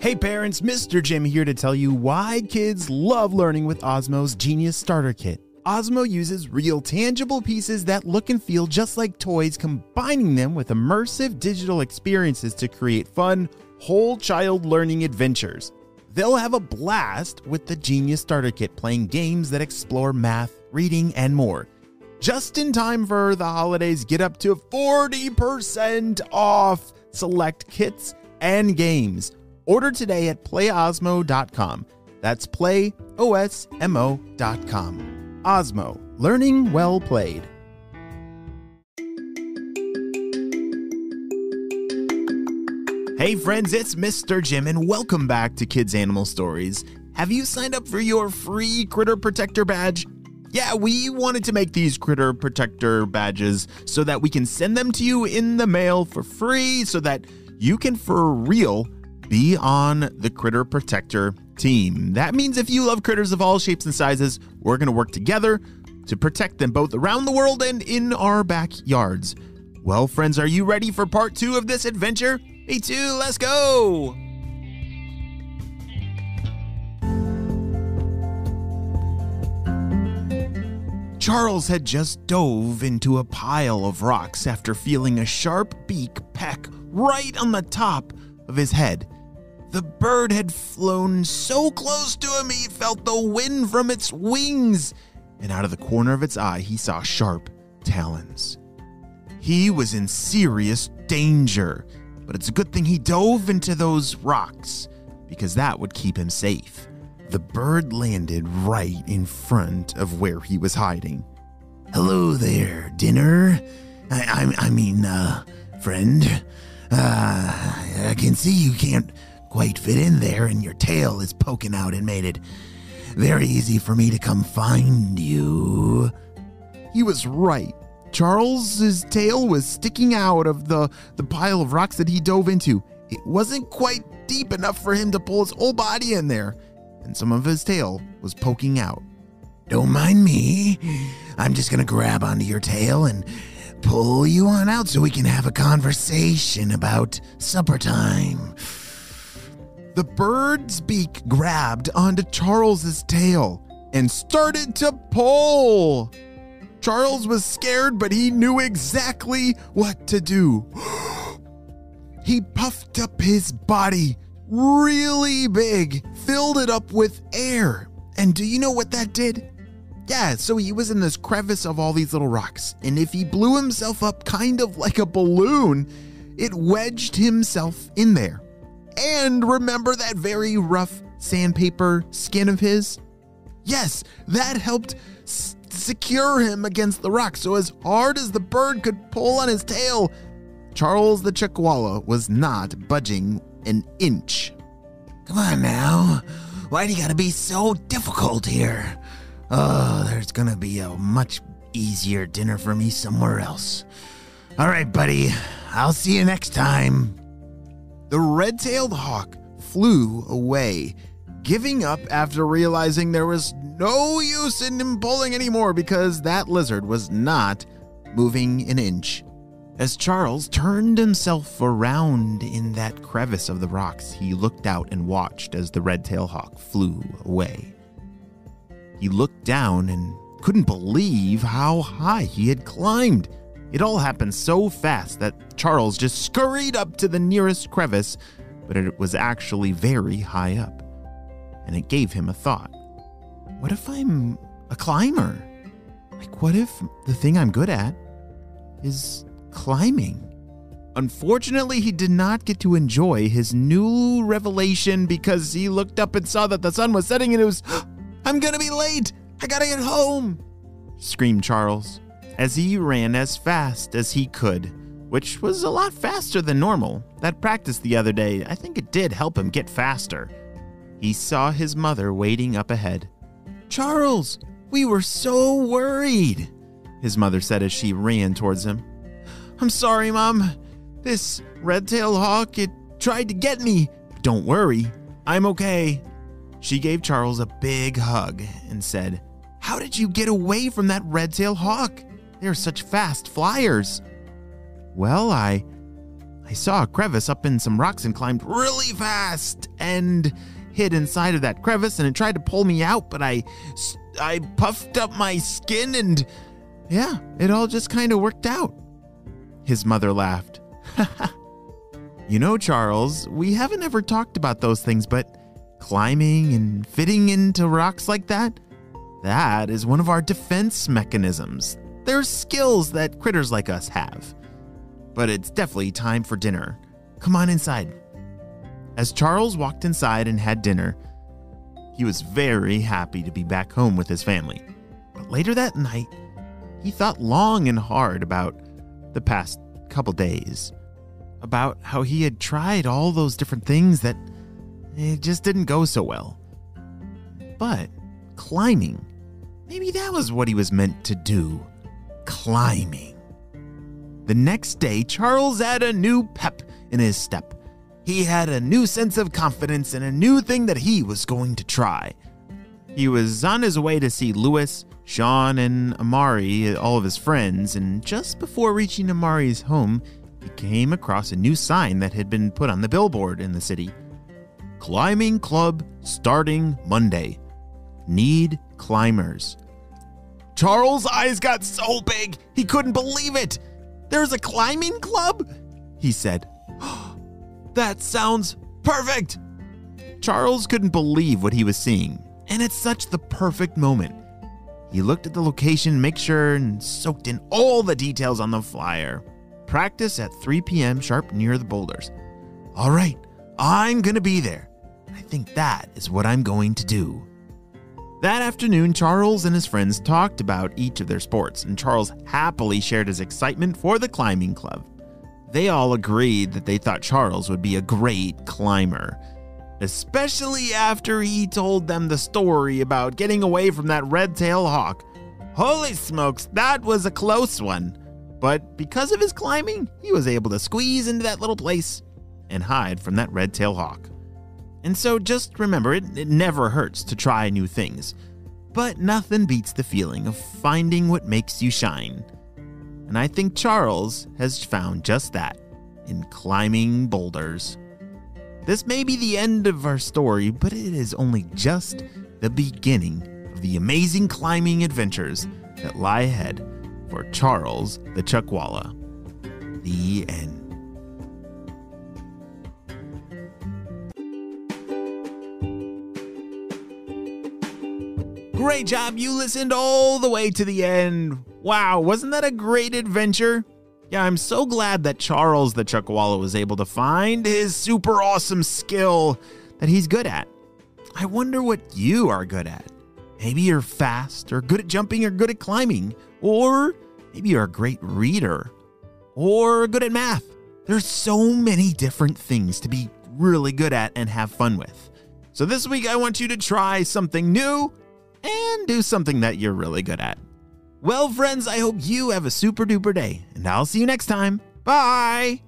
Hey parents, Mr. Jim here to tell you why kids love learning with Osmo's Genius Starter Kit. Osmo uses real tangible pieces that look and feel just like toys, combining them with immersive digital experiences to create fun, whole child learning adventures. They'll have a blast with the Genius Starter Kit, playing games that explore math, reading, and more. Just in time for the holidays, get up to 40% off select kits and games. Order today at playosmo.com. That's playosmo.com. Osmo, learning well played. Hey friends, it's Mr. Jim and welcome back to Kids Animal Stories. Have you signed up for your free Critter Protector badge? Yeah, we wanted to make these Critter Protector badges so that we can send them to you in the mail for free so that you can for real be on the Critter Protector team. That means if you love critters of all shapes and sizes, we're going to work together to protect them both around the world and in our backyards. Well, friends, are you ready for part 2 of this adventure? Me too, let's go! Charles had just dove into a pile of rocks after feeling a sharp beak peck right on the top of his head. The bird had flown so close to him he felt the wind from its wings, and out of the corner of its eye he saw sharp talons. He was in serious danger, but it's a good thing he dove into those rocks, because that would keep him safe. The bird landed right in front of where he was hiding. "Hello there, dinner. I mean, friend. I can see you can't quite fit in there, and your tail is poking out and made it very easy for me to come find you." He was right. Charles's tail was sticking out of the pile of rocks that he dove into. It wasn't quite deep enough for him to pull his whole body in there, and some of his tail was poking out. "Don't mind me. I'm just gonna grab onto your tail and pull you on out so we can have a conversation about supper time." The bird's beak grabbed onto Charles's tail and started to pull. Charles was scared, but he knew exactly what to do. He puffed up his body really big, filled it up with air. And do you know what that did? Yeah, so he was in this crevice of all these little rocks, and if he blew himself up kind of like a balloon, it wedged himself in there. And remember that very rough sandpaper skin of his? Yes, that helped secure him against the rock, so as hard as the bird could pull on his tail, Charles the Chuckwalla was not budging an inch. "Come on now, why do you gotta be so difficult here? Oh, there's gonna be a much easier dinner for me somewhere else. All right, buddy, I'll see you next time." The red-tailed hawk flew away, giving up after realizing there was no use in him pulling anymore because that lizard was not moving an inch. As Charles turned himself around in that crevice of the rocks, he looked out and watched as the red-tailed hawk flew away. He looked down and couldn't believe how high he had climbed. It all happened so fast that Charles just scurried up to the nearest crevice, but it was actually very high up. And it gave him a thought. What if I'm a climber? Like, what if the thing I'm good at is climbing? Unfortunately, he did not get to enjoy his new revelation because he looked up and saw that the sun was setting and it was, "I'm gonna be late! I gotta get home!" screamed Charles as he ran as fast as he could, which was a lot faster than normal. That practice the other day, I think it did help him get faster. He saw his mother waiting up ahead. "Charles, we were so worried," his mother said as she ran towards him. "I'm sorry, Mom. This red-tailed hawk, it tried to get me. Don't worry, I'm okay." She gave Charles a big hug and said, "How did you get away from that red-tailed hawk? They're such fast flyers." "Well, I I saw a crevice up in some rocks and climbed really fast and hid inside of that crevice, and it tried to pull me out, but I puffed up my skin and yeah, it all just kind of worked out." His mother laughed. "You know, Charles, we haven't ever talked about those things, but climbing and fitting into rocks like that is one of our defense mechanisms. They're skills that critters like us have. But it's definitely time for dinner. Come on inside." As Charles walked inside and had dinner, he was very happy to be back home with his family. But later that night, he thought long and hard about the past couple days, about how he had tried all those different things that it just didn't go so well. But climbing, maybe that was what he was meant to do. Climbing. The next day, Charles had a new pep in his step. He had a new sense of confidence and a new thing that he was going to try. He was on his way to see Louis, Sean, and Amari, all of his friends, and just before reaching Amari's home, he came across a new sign that had been put on the billboard in the city. "Climbing Club starting Monday. Need climbers." Charles' eyes got so big, he couldn't believe it. "There's a climbing club?" he said. "That sounds perfect." Charles couldn't believe what he was seeing, and it's such the perfect moment. He looked at the location, make sure, and soaked in all the details on the flyer. Practice at 3 p.m. sharp near the boulders. "All right, I'm going to be there. I think that is what I'm going to do." That afternoon, Charles and his friends talked about each of their sports, and Charles happily shared his excitement for the climbing club. They all agreed that they thought Charles would be a great climber, especially after he told them the story about getting away from that red-tailed hawk. Holy smokes, that was a close one. But because of his climbing, he was able to squeeze into that little place and hide from that red-tailed hawk. And so just remember, it never hurts to try new things, but nothing beats the feeling of finding what makes you shine. And I think Charles has found just that in climbing boulders. This may be the end of our story, but it is only just the beginning of the amazing climbing adventures that lie ahead for Charles the Chuckwalla. The end. Great job, you listened all the way to the end. Wow, wasn't that a great adventure? Yeah, I'm so glad that Charles the Chuckwalla was able to find his super awesome skill that he's good at. I wonder what you are good at. Maybe you're fast or good at jumping or good at climbing, or maybe you're a great reader or good at math. There's so many different things to be really good at and have fun with. So this week I want you to try something new and do something that you're really good at. Well, friends, I hope you have a super duper day, and I'll see you next time. Bye!